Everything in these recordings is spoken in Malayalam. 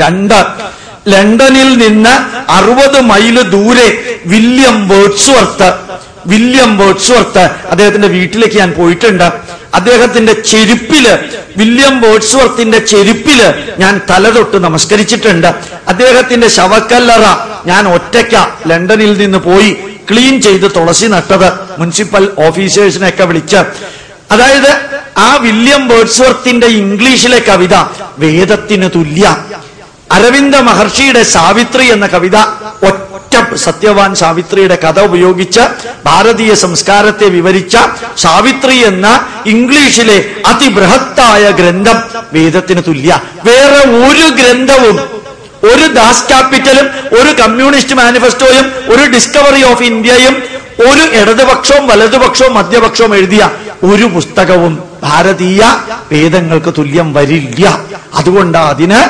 2, ലണ്ടനിൽ നിന്ന് 60 മൈൽ ദൂരെ വില്യം വേർഡ്സ്വർത്ത് അദ്ദേഹത്തിന്റെ വീട്ടിലേക്ക് ഞാൻ പോയിട്ടുണ്ട്. അദ്ദേഹത്തിന്റെ ചെരുപ്പില്, വില്യം വേർഡ്സ്വർത്തിന്റെ ചെരുപ്പില് ഞാൻ തലതൊട്ട് നമസ്കരിച്ചിട്ടുണ്ട്. അദ്ദേഹത്തിന്റെ ശവക്കല്ലറ ഞാൻ ഒറ്റയ്ക്ക ലണ്ടനിൽ നിന്ന് പോയി ക്ലീൻ ചെയ്ത് തുളസി നട്ടത്, മുനിസിപ്പൽ ഓഫീസേഴ്സിനെയൊക്കെ വിളിച്ച്. അതായത് ആ വില്യം വേർഡ്സ്വർത്തിന്റെ ഇംഗ്ലീഷിലെ കവിത വേദത്തിന് തുല്യ. അരവിന്ദ മഹർഷിയുടെ സാവിത്രി എന്ന കവിത, ഒറ്റ സത്യവാൻ സാവിത്രിയുടെ കഥ ഉപയോഗിച്ച് ഭാരതീയ സംസ്കാരത്തെ വിവരിച്ച സാവിത്രി എന്ന ഇംഗ്ലീഷിലെ അതിബൃഹത്തായ ഗ്രന്ഥം വേദത്തിന് തുല്യ. വേറെ ഒരു ഗ്രന്ഥവും, ഒരു ദാസ് ക്യാപിറ്റലും, ഒരു കമ്മ്യൂണിസ്റ്റ് മാനിഫെസ്റ്റോയും, ഒരു ഡിസ്കവറി ഓഫ് ഇന്ത്യയും, ഒരു ഇടതുപക്ഷവും വലതുപക്ഷവും മധ്യപക്ഷവും എഴുതിയ ഒരു പുസ്തകവും ഭാരതീയ വേദങ്ങൾക്ക് തുല്യം വരില്ല. അതുകൊണ്ട് അതിന്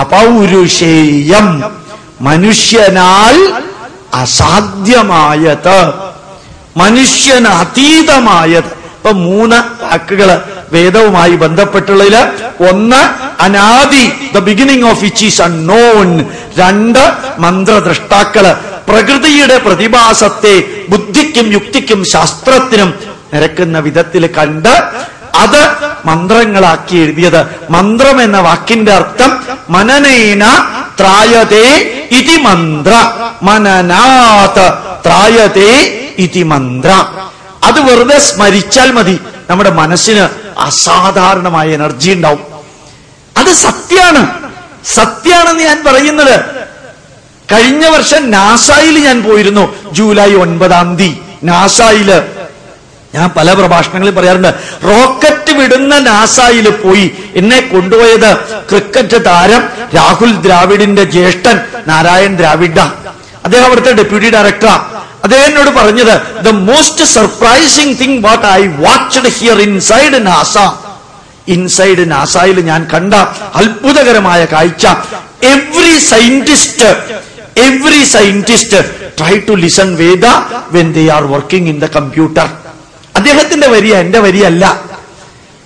അപൗരുഷേയം, മനുഷ്യനാൽ അസാധ്യമായത്, മനുഷ്യന് അതീതമായത്. ഇപ്പൊ 3 വാക്കുകള് വേദവുമായി ബന്ധപ്പെട്ടുള്ളതില്. 1 അനാദി, the beginning of which is unknown. 2 മന്ത്രദ്രഷ്ടാക്കള്, പ്രകൃതിയുടെ പ്രതിഭാസത്തെ ബുദ്ധിക്കും യുക്തിക്കും ശാസ്ത്രത്തിനും നിരക്കുന്ന വിധത്തിൽ കണ്ട് അത് മന്ത്രങ്ങളാക്കി എഴുതിയത്. മന്ത്രം എന്ന വാക്കിന്റെ അർത്ഥം മനനേന ത്രായതേ ഇതി മന്ത്ര, മനനാത് ത്രായതേ ഇതി മന്ത്ര. അത് വെറുതെ സ്മരിച്ചാൽ മതി, നമ്മുടെ മനസ്സിന് അസാധാരണമായ എനർജി ഉണ്ടാവും. അത് സത്യാണെന്ന് ഞാൻ പറയുന്നത്. കഴിഞ്ഞ വർഷം നാസായിൽ ഞാൻ പോയിരുന്നു. ജൂലൈ 9 നാസായില്. ഞാൻ പല പ്രഭാഷണങ്ങളിൽ പറയാറുണ്ട്, റോക്കറ്റ് വിടുന്ന നാസായിൽ പോയി എന്നെ കൊണ്ടുപോയത് ക്രിക്കറ്റ് താരം രാഹുൽ ദ്രാവിഡിന്റെ ജ്യേഷ്ഠൻ നാരായൺ ദ്രാവിഡ. അദ്ദേഹം അവിടുത്തെ ഡെപ്യൂട്ടി ഡയറക്ടറാ. അദ്ദേഹം എന്നോട് പറഞ്ഞത്, the most surprising thing what I watched here inside NASA. Inside നാസായിൽ ഞാൻ കണ്ട അത്ഭുതകരമായ കാഴ്ച, every scientist try to listen Veda when they are working in the computer. അദ്ദേഹത്തിന്റെ വരിയ, എന്റെ വരിയല്ല.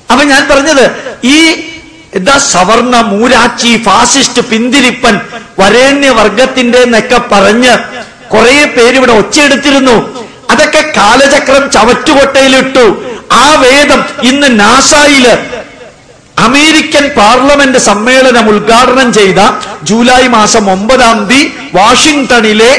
അപ്പൊ ഞാൻ പറഞ്ഞത്, ഈ സവർണ മൂരാച്ചി ഫാസിസ്റ്റ് പിന്തിരിപ്പൻ വരേണ്യവർഗത്തിന്റെ എന്നൊക്കെ പറഞ്ഞ് കുറെ പേര് ഇവിടെ ഒച്ചയെടുത്തിരുന്നു. അതൊക്കെ കാലചക്രം ചവറ്റുകൊട്ടയിലിട്ടു. ആ വേദം ഇന്ന് നാസായില് അമേരിക്കൻ പാർലമെന്റ് സമ്മേളനം ഉദ്ഘാടനം ചെയ്ത ജൂലൈ മാസം 9 വാഷിംഗ്ടണിലെ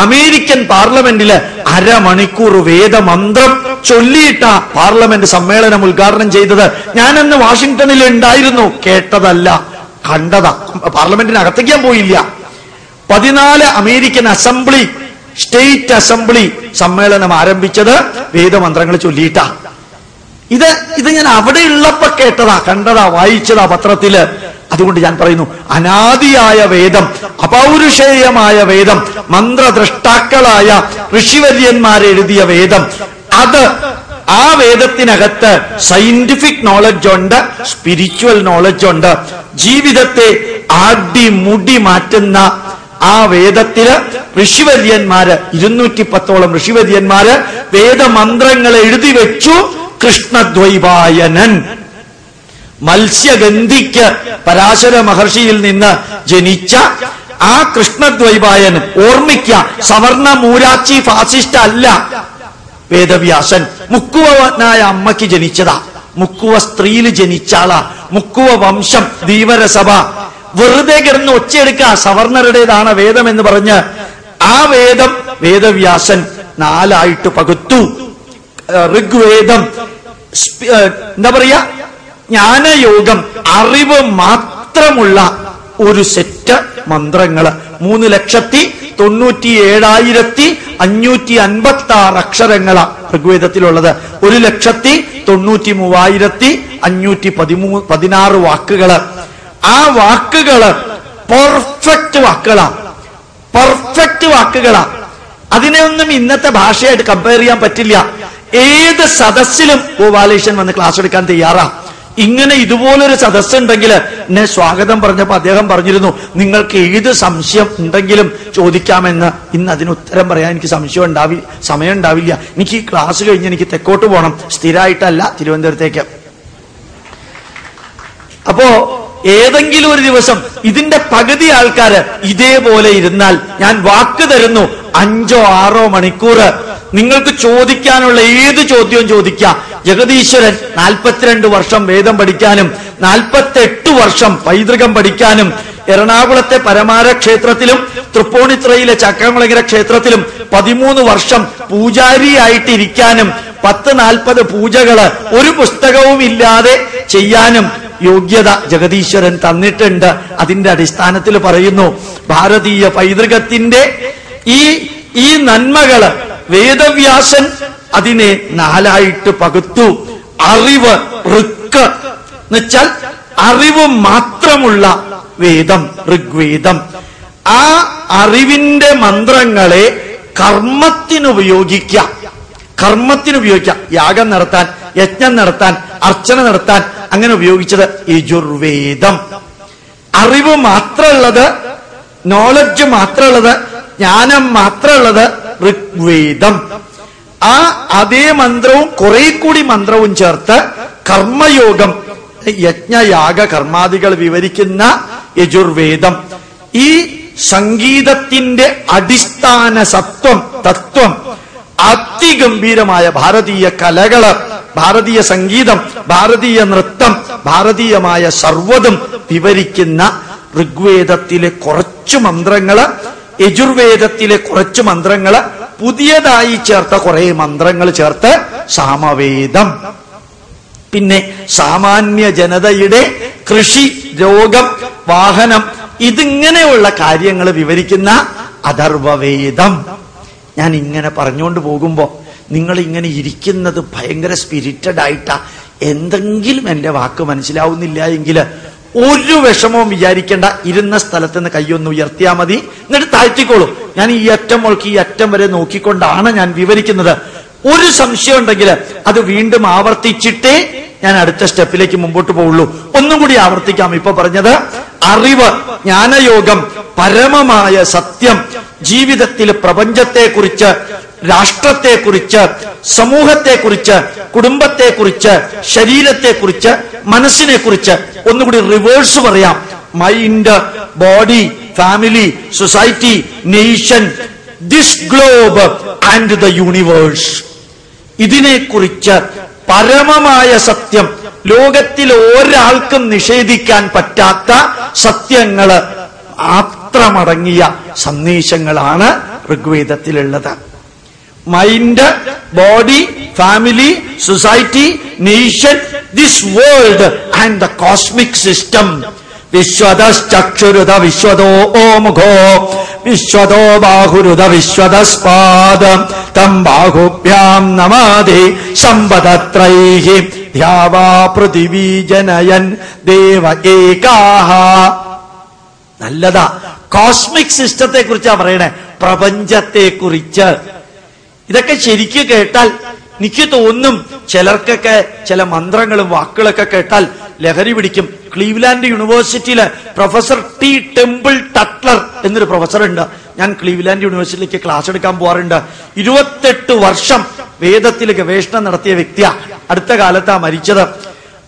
അമേരിക്കൻ പാർലമെന്റില് അരമണിക്കൂർ വേദമന്ത്രം ചൊല്ലിയിട്ട പാർലമെന്റ് സമ്മേളനം ഉദ്ഘാടനം ചെയ്തത്. ഞാനന്ന് വാഷിംഗ്ടണിൽ ഉണ്ടായിരുന്നു, കേട്ടതല്ല, കണ്ടതാ. പാർലമെന്റിനകത്തേക്ക് ഞാൻ പോയില്ല. 14 അമേരിക്കൻ അസംബ്ലി, സ്റ്റേറ്റ് അസംബ്ലി സമ്മേളനം ആരംഭിച്ചത് വേദമന്ത്രങ്ങൾ ചൊല്ലിയിട്ടാ. ഇത് ഞാൻ അവിടെ ഉള്ളപ്പോ കേട്ടതാ, കണ്ടതാ, വായിച്ചതാ പത്രത്തില്. അതുകൊണ്ട് ഞാൻ പറയുന്നു, അനാദിയായ വേദം, അപൗരുഷേയമായ വേദം, മന്ത്രദ്രഷ്ടാക്കളായ ഋഷിവര്യന്മാരെഴുതിയ വേദം, അത് ആ വേദത്തിനകത്ത് സയന്റിഫിക് നോളജ് ഉണ്ട്, സ്പിരിച്വൽ നോളജ് ഉണ്ട്. ജീവിതത്തെ മുടി മാറ്റുന്ന ആ വേദത്തില് ഋഷിവര്യന്മാര്, 210ഓളം ഋഷിവര്യന്മാര് വേദമന്ത്രങ്ങൾ എഴുതി വെച്ചു. കൃഷ്ണദ്വൈപായനൻ, മത്സ്യഗന്ധിക്ക് പരാശര മഹർഷിയിൽ നിന്ന് ജനിച്ച ആ കൃഷ്ണദ്വൈപായനൻ. ഓർമ്മിക്ക, സവർണ മൂരാച്ചി ഫാസിസ്റ്റ് അല്ല വേദവ്യാസൻ. മുക്കുവനായ അമ്മയ്ക്ക് ജനിച്ചതാ, മുക്കുവ സ്ത്രീയിൽ ജനിച്ചാളാ. മുക്കുവ വംശം, ധീവരസഭ. വെറുതെ കിടന്ന് ഒച്ചയെടുക്കുക, സവർണരുടേതാണ് വേദം എന്ന് പറഞ്ഞ് ആ വേദം വേദവ്യാസൻ 4 പകുത്തു. ഋഗ്വേദം എന്താ പറയാ, ജ്ഞാനയോഗം, അറിവ് മാത്രമുള്ള ഒരു സെറ്റ് മന്ത്രങ്ങള്. 3,97,556 അക്ഷരങ്ങളാ ഋഗ്വേദത്തിലുള്ളത്. 1,93,516 വാക്കുകള്. ആ വാക്കുകള് പെർഫെക്റ്റ് വാക്കുകളാ. അതിനെയൊന്നും ഇന്നത്തെ ഭാഷയായിട്ട് കമ്പയർ ചെയ്യാൻ പറ്റില്ല. ഏത് സദസ്സിലും ഗോപാലേഷൻ വന്ന് ക്ലാസ് എടുക്കാൻ തയ്യാറാ. ഇങ്ങനെ ഇതുപോലൊരു സദസ്സുണ്ടെങ്കിൽ എന്നെ സ്വാഗതം പറഞ്ഞപ്പോ അദ്ദേഹം പറഞ്ഞിരുന്നു, നിങ്ങൾക്ക് ഏത് സംശയം ഉണ്ടെങ്കിലും ചോദിക്കാമെന്ന്. ഇന്ന് അതിന് ഉത്തരം പറയാൻ എനിക്ക് സമയം ഉണ്ടാവില്ല. എനിക്ക് ഈ ക്ലാസ് കഴിഞ്ഞ് എനിക്ക് തെക്കോട്ട് പോകണം, സ്ഥിരമായിട്ടല്ല, തിരുവനന്തപുരത്തേക്ക്. അപ്പോ ഏതെങ്കിലും ഒരു ദിവസം ഇതിന്റെ പകുതി ആൾക്കാര് ഇതേപോലെ ഇരുന്നാൽ ഞാൻ വാക്ക് തരുന്നു 5-6 മണിക്കൂർ നിങ്ങൾക്ക് ചോദിക്കാനുള്ള ഏത് ചോദ്യവും ചോദിക്കാം. ജഗദീശ്വരൻ 42 വർഷം വേദം പഠിക്കാനും 48 വർഷം പൈതൃകം പഠിക്കാനും എറണാകുളത്തെ പരമാര ക്ഷേത്രത്തിലും തൃപ്പൂണിത്തുറയിലെ ചക്രമുളങ്ങര ക്ഷേത്രത്തിലും 13 വർഷം പൂജാരിയായിട്ടിരിക്കാനും 10-40 പൂജകള് ഒരു പുസ്തകവും ഇല്ലാതെ ചെയ്യാനും യോഗ്യത ജഗദീശ്വരൻ തന്നിട്ടുണ്ട്. അതിന്റെ അടിസ്ഥാനത്തിൽ പറയുന്നു, ഭാരതീയ പൈതൃകത്തിന്റെ ഈ നന്മകള് വേദവ്യാസൻ അതിനെ 4 പകുത്തു. അറിവ്, ഋക്ക് എന്നുവെച്ചാൽ അറിവ് മാത്രമുള്ള വേദം, ഋഗ്വേദം. ആ അറിവിന്റെ മന്ത്രങ്ങളെ കർമ്മത്തിനുപയോഗിക്കാം. യാഗം നടത്താൻ, യജ്ഞം നടത്താൻ, അർച്ചന നടത്താൻ അങ്ങനെ ഉപയോഗിച്ചത് യജുർവേദം. അറിവ് മാത്രമുള്ളത്, നോളജ് മാത്രമുള്ളത്, ജ്ഞാനം മാത്രമുള്ളത് ഋഗ്വേദം. അതേ മന്ത്രവും കുറെ കൂടി മന്ത്രവും ചേർത്ത് കർമ്മയോഗം, യജ്ഞയാഗ കർമാദികൾ വിവരിക്കുന്ന യജുർവേദം. ഈ സംഗീതത്തിന്റെ അടിസ്ഥാന തത്വം അതിഗംഭീരമായ ഭാരതീയ കലകള്, ഭാരതീയ സംഗീതം, ഭാരതീയ നൃത്തം, ഭാരതീയമായ സർവ്വതും വിവരിക്കുന്ന ഋഗ്വേദത്തിലെ കുറച്ചു മന്ത്രങ്ങള്, യജുർവേദത്തിലെ കുറച്ചു മന്ത്രങ്ങള്, പുതിയതായി ചേർത്ത കുറെ മന്ത്രങ്ങൾ ചേർത്ത് സാമവേദം. പിന്നെ സാമാന്യ ജനതയുടെ കൃഷി, രോഗം, വാഹനം, ഇതിങ്ങനെയുള്ള കാര്യങ്ങൾ വിവരിക്കുന്ന അഥർവവേദം. ഞാൻ ഇങ്ങനെ പറഞ്ഞുകൊണ്ട് പോകുമ്പോ നിങ്ങൾ ഇങ്ങനെ ഇരിക്കുന്നത് ഭയങ്കര സ്പിരിറ്റഡ് ആയിട്ടാ. എന്തെങ്കിലും എന്റെ വാക്ക് മനസ്സിലാവുന്നില്ല എങ്കിൽ ഒരു വിഷമവും വിചാരിക്കേണ്ട. ഇരുന്ന സ്ഥലത്ത് നിന്ന് കൈയൊന്ന് ഉയർത്തിയാ മതി, എന്നിട്ട് താഴ്ത്തിക്കോളൂ. ഞാൻ ഈ അറ്റം മുതൽക്ക് ഈ അറ്റം വരെ നോക്കിക്കൊണ്ടാണ് ഞാൻ വിവരിക്കുന്നത്. ഒരു സംശയം ഉണ്ടെങ്കിൽ അത് വീണ്ടും ആവർത്തിച്ചിട്ടേ ഞാൻ അടുത്ത സ്റ്റെപ്പിലേക്ക് മുമ്പോട്ട് പോവുള്ളൂ. ഒന്നും കൂടി ആവർത്തിക്കാം. ഇപ്പൊ പറഞ്ഞത് അറിവ്, ജ്ഞാനയോഗം, പരമമായ സത്യം, ജീവിതത്തിൽ പ്രപഞ്ചത്തെക്കുറിച്ച്, രാഷ്ട്രത്തെക്കുറിച്ച്, സമൂഹത്തെക്കുറിച്ച്, കുടുംബത്തെക്കുറിച്ച്, ശരീരത്തെക്കുറിച്ച്, മനസ്സിനെക്കുറിച്ച്. ഒന്നുകൂടി റിവേഴ്സ് പറയാം. Mind, body, family, society, nation, this globe and the universe. ഇതിനെക്കുറിച്ച് പരമമായ സത്യം, ലോകത്തിൽ ഒരാൾക്കും നിഷേധിക്കാൻ പറ്റാത്ത സത്യങ്ങള് മാത്രമടങ്ങിയ സന്ദേശങ്ങളാണ് ഋഗ്വേദത്തിലുള്ളത്. Mind, body, family, society, nation, this world and the cosmic system. വിശ്വതശ്ചക്ഷുരുത വിശ്വതോ മുഖോ വിശ്വതോ ബാഹുരുത വിശ്വതസ്പാദം തം ബാഹുഭ്യാം നമാദി സമ്പദത്രൈഹി ധ്യാവാ പൃഥിവീ ജനയൻ ദേവ ഏകാഹ. നല്ലതാ. കോസ്മിക് സിസ്റ്റത്തെ കുറിച്ചാ പറയണേ, പ്രപഞ്ചത്തെ കുറിച്ച്. ഇതൊക്കെ ശരിക്ക് കേട്ടാൽ എനിക്ക് തോന്നും ചിലർക്കൊക്കെ ചില മന്ത്രങ്ങളും വാക്കുകളൊക്കെ കേട്ടാൽ ലഹരി പിടിക്കും. ക്ലീവ്ലാൻഡ് യൂണിവേഴ്സിറ്റിയില് പ്രൊഫസർ ടി ടെമ്പിൾ ടട്ട്ലർ എന്നൊരു പ്രൊഫസർ ഉണ്ട്. ഞാൻ ക്ലീവ്ലാൻഡ് യൂണിവേഴ്സിറ്റിയിലേക്ക് ക്ലാസ് എടുക്കാൻ പോവാറുണ്ട്. 28 വർഷം വേദത്തിൽ ഗവേഷണം നടത്തിയ വ്യക്തിയാ. അടുത്ത കാലത്താ മരിച്ചത്.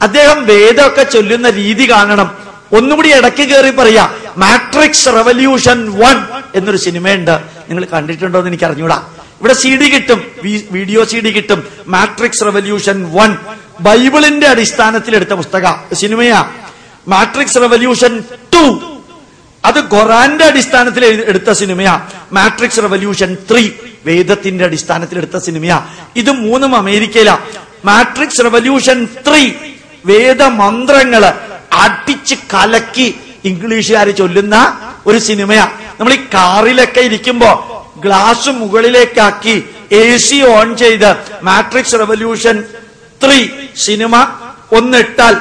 അദ്ദേഹം വേദമൊക്കെ ചൊല്ലുന്ന രീതി കാണണം. ഒന്നുകൂടി ഇടയ്ക്ക് കയറി പറയാ, മാട്രിക്സ് റെവല്യൂഷൻ 1 എന്നൊരു സിനിമയുണ്ട്. നിങ്ങൾ കണ്ടിട്ടുണ്ടോ എന്ന് എനിക്ക് അറിഞ്ഞൂടാ. ഇവിടെ CD കിട്ടും, വീഡിയോ CD കിട്ടും. മാട്രിക്സ് റെവല്യൂഷൻ 1 ബൈബിളിന്റെ അടിസ്ഥാനത്തിൽ എടുത്ത പുസ്തക സിനിമയാ. മാട്രിക്സ് റെവല്യൂഷൻ 2 അത് ഖുറാന്റെ അടിസ്ഥാനത്തിൽ എടുത്ത സിനിമയാ. മാട്രിക്സ് റെവല്യൂഷൻ 3 വേദത്തിന്റെ അടിസ്ഥാനത്തിൽ എടുത്ത സിനിമയാ. ഇത് 3ഉം അമേരിക്കയിലാ. മാട്രിക്സ് റെവല്യൂഷൻ 3 വേദമന്ത്രങ്ങള് അടിച്ച് കലക്കി ഇംഗ്ലീഷുകാർ ചൊല്ലുന്ന ഒരു സിനിമയാ. നമ്മൾ ഈ കാറിലൊക്കെ ഇരിക്കുമ്പോ ഗ്ലാസ് മുകളിലേക്കാക്കി AC ഓൺ ചെയ്ത് മാട്രിക്സ് റെവല്യൂഷൻ 3 സിനിമ ഒന്നിട്ടാൽ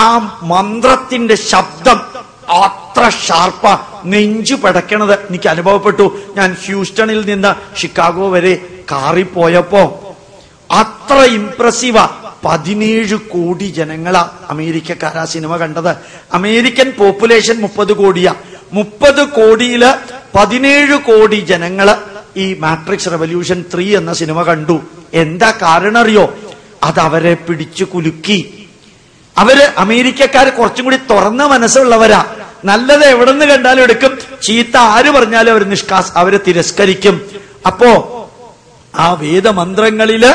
ആ മന്ത്രത്തിന്റെ ശബ്ദം അത്ര ഷാർപ്പ, നെഞ്ചു പടക്കണത് എനിക്ക് അനുഭവപ്പെട്ടു. ഞാൻ ഹ്യൂസ്റ്റണിൽ നിന്ന് ഷിക്കാഗോ വരെ കാറിൽ പോയപ്പോ അത്ര ഇംപ്രസീവാ. 17 കോടി ജനങ്ങളാ അമേരിക്കക്കാരാ സിനിമ കണ്ടത്. American population 30 കോടിയാ. 30 കോടിയില് 17 കോടി ജനങ്ങള് ഈ മാട്രിക്സ് റെവല്യൂഷൻ 3 എന്ന സിനിമ കണ്ടു. എന്താ കാരണം അറിയോ? അതവരെ പിടിച്ചു കുലുക്കി. അവര് അമേരിക്കക്കാർ കുറച്ചും കൂടി തുറന്ന മനസ്സുള്ളവരാ. നല്ലത് എവിടെ നിന്ന് കണ്ടാലും എടുക്കും, ചീത്ത ആര് പറഞ്ഞാലും അവര് തിരസ്കരിക്കും. അപ്പോ ആ വേദമന്ത്രങ്ങളില്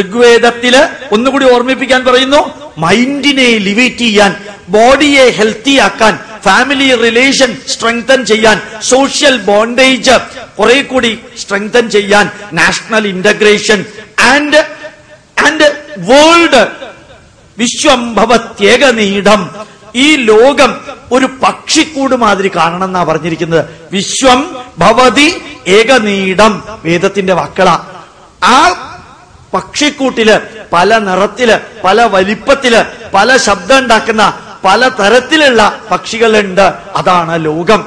ഋഗ്വേദത്തില് ഒന്നുകൂടി ഓർമ്മിപ്പിക്കാൻ പറയുന്നു, മൈൻഡിനെ ലിവേറ്റ് ചെയ്യാൻ, ബോഡിയെ ഹെൽത്തി ആക്കാൻ, ഫാമിലി റിലേഷൻ സ്ട്രെങ്തൻ ചെയ്യാൻ, സോഷ്യൽ ബോണ്ടേജ് കുറെ കൂടി സ്ട്രെങ്തൻ ചെയ്യാൻ, നാഷണൽ ഇന്റഗ്രേഷൻ ആൻഡ് വേൾഡ് വിശ്വം ഭവത്യേകനീടം. ഈ ലോകം ഒരു പക്ഷിക്കൂട് മാതിരി കാണണം എന്നാ പറഞ്ഞിരിക്കുന്നത്. വിശ്വം ഭവതി ഏകനീടം വേദത്തിന്റെ വാക്കളാ. ആ പക്ഷിക്കൂട്ടില് പല നിറത്തില്, പല വലിപ്പത്തില്, പല ശബ്ദം ഉണ്ടാക്കുന്ന പല തരത്തിലുള്ള പക്ഷികളുണ്ട്. അതാണ് ലോകം.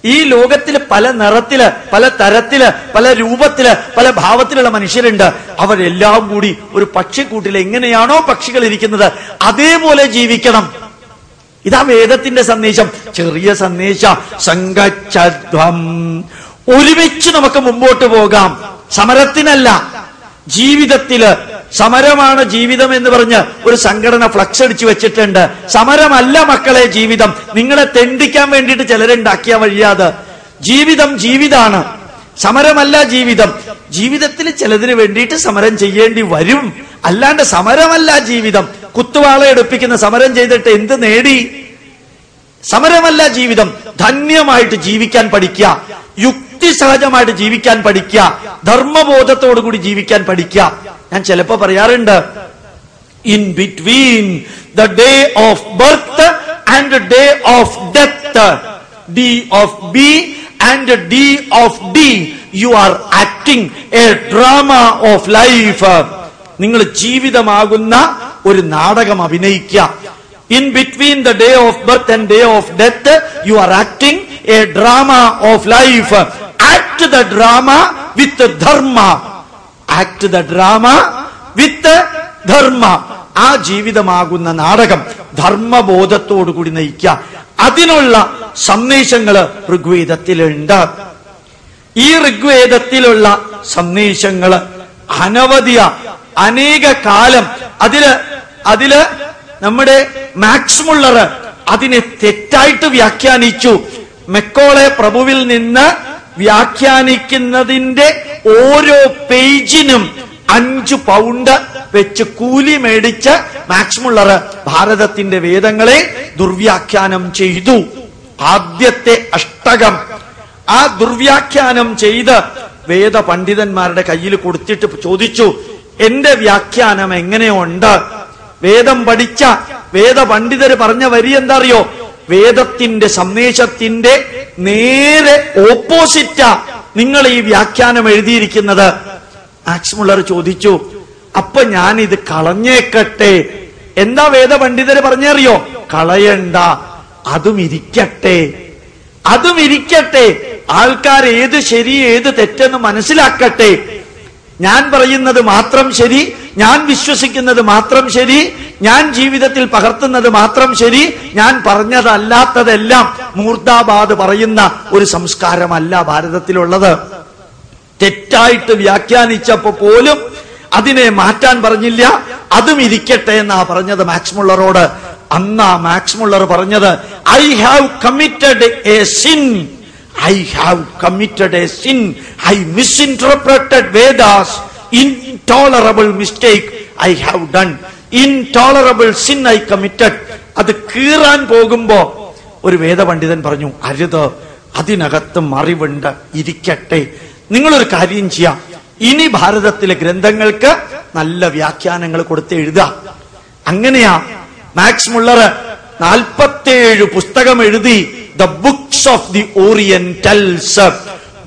ഈ ലോകത്തില് പല നിറത്തില്, പല തരത്തില്, പല രൂപത്തില്, പല ഭാവത്തിലുള്ള മനുഷ്യരുണ്ട്. അവരെല്ലാം കൂടി ഒരു പക്ഷിക്കൂട്ടിൽ എങ്ങനെയാണോ പക്ഷികൾ ഇരിക്കുന്നത് അതേപോലെ ജീവിക്കണം. ഇതാ വേദത്തിന്റെ സന്ദേശം. ചെറിയ സന്ദേശ സംഗച്ഛധ്വം. ഒരുമിച്ച് നമുക്ക് മുമ്പോട്ട് പോകാം. സമരത്തിനല്ല, ജീവിതത്തില്. സമരമാണ് ജീവിതം എന്ന് പറഞ്ഞ് ഒരു സംഘടന ഫ്ലക്സ് അടിച്ചു വെച്ചിട്ടുണ്ട്. സമരമല്ല മക്കളെ ജീവിതം. നിങ്ങളെ തെണ്ടിക്കാൻ വേണ്ടിയിട്ട് ചിലരുണ്ടാക്കിയ വഴിയാത്. ജീവിതം ജീവിതാണ്, സമരമല്ല ജീവിതം. ജീവിതത്തിൽ ചിലതിന് വേണ്ടിയിട്ട് സമരം ചെയ്യേണ്ടി വരും. അല്ലാണ്ട് സമരമല്ല ജീവിതം. കുത്തുവാള എടുപ്പിക്കുന്ന സമരം ചെയ്തിട്ട് എന്ത് നേടി? സമരമല്ല ജീവിതം. ധന്യമായിട്ട് ജീവിക്കാൻ പഠിക്കുക, യുക്തിസഹജമായിട്ട് ജീവിക്കാൻ പഠിക്കുക, ധർമ്മബോധത്തോടു കൂടി ജീവിക്കാൻ പഠിക്കുക. ഞാൻ ചിലപ്പോ പറയാറുണ്ട്, in between the day of birth and day of death, D of B and D of D, you are acting A drama of life. നിങ്ങൾ ജീവിതമാകുന്ന ഒരു നാടകം അഭിനയിക്കുക. In between the day of birth and day of death, you are acting a drama of life. Act the drama with dharma. Act the drama with dharma. ആ ജീവിതമാകുന്ന നാടകം ധർമ്മബോധത്തോടു കൂടി നയിക്കുക. അതിനുള്ള സന്ദേശങ്ങള് ഋഗ്വേദത്തിലുണ്ട്. ഈ ഋഗ്വേദത്തിലുള്ള സന്ദേശങ്ങള് അനവധിയ, അനേക കാലം. അതില് നമ്മുടെ മാക്സ് മുള്ളർ അതിനെ തെറ്റായിട്ട് വ്യാഖ്യാനിച്ചു. മെക്കോളെ പ്രഭുവിൽ നിന്ന് വ്യാഖ്യാനിക്കുന്നതിന്റെ ഓരോ പേജിനും 5 പൗണ്ട് വെച്ച് കൂലി മേടിച്ച് മാക്സ് മുള്ളർ ഭാരതത്തിന്റെ വേദങ്ങളെ ദുർവ്യാഖ്യാനം ചെയ്തു. ആദ്യത്തെ അഷ്ടകം ആ ദുർവ്യാഖ്യാനം ചെയ്ത് വേദ പണ്ഡിതന്മാരുടെ കയ്യിൽ കൊടുത്തിട്ട് ചോദിച്ചു, എന്റെ വ്യാഖ്യാനം എങ്ങനെയുണ്ട്? വേദം പഠിച്ച വേദ പണ്ഡിതര് പറഞ്ഞ വരി എന്താ അറിയോ? വേദത്തിന്റെ സന്ദേശത്തിന്റെ നേരെ ഓപ്പോസിറ്റാ നിങ്ങൾ ഈ വ്യാഖ്യാനം എഴുതിയിരിക്കുന്നത്. മാക്സ് മുള്ളർ ചോദിച്ചു, അപ്പൊ ഞാൻ ഇത് കളഞ്ഞേക്കട്ടെ? എന്താ വേദ പണ്ഡിതര് പറഞ്ഞറിയോ? കളയണ്ട, അതും ഇരിക്കട്ടെ. ആൾക്കാർ ഏത് ശരി ഏത് തെറ്റെന്ന് മനസ്സിലാക്കട്ടെ. ഞാൻ പറയുന്നത് മാത്രം ശരി, ഞാൻ വിശ്വസിക്കുന്നത് മാത്രം ശരി, ഞാൻ ജീവിതത്തിൽ പകർത്തുന്നത് മാത്രം ശരി, ഞാൻ പറഞ്ഞതല്ലാത്തതെല്ലാം മൂർദാബാദ് പറയുന്ന ഒരു സംസ്കാരമല്ല ഭാരതത്തിലുള്ളത്. തെറ്റായിട്ട് വ്യാഖ്യാനിച്ചപ്പോ പോലും അതിനെ മാറ്റാൻ പറഞ്ഞില്ല. അതും ഇരിക്കട്ടെ എന്നാ പറഞ്ഞത് മാക്സ് മുള്ളറോട്. അന്നാ മാക്സ് മുള്ളർ പറഞ്ഞത്, I have committed a sin. I have committed a sin. I misinterpreted Vedas. Intolerable mistake I have done. Intolerable sin I committed. അത് കീറാൻ പോകുമ്പോ ഒരു വേദപണ്ഡിതൻ പറഞ്ഞു, അരുത്, അതിനകത്ത് മറിവുണ്ട്, ഇരിക്കട്ടെ. നിങ്ങളൊരു കാര്യം ചെയ്യാം, ഇനി ഭാരതത്തിലെ ഗ്രന്ഥങ്ങൾക്ക് നല്ല വ്യാഖ്യാനങ്ങൾ കൊടുത്ത് എഴുതുക. അങ്ങനെയാ മാക്സ് മുള്ളർ 47 പുസ്തകം എഴുതി. The Books of the Orientals.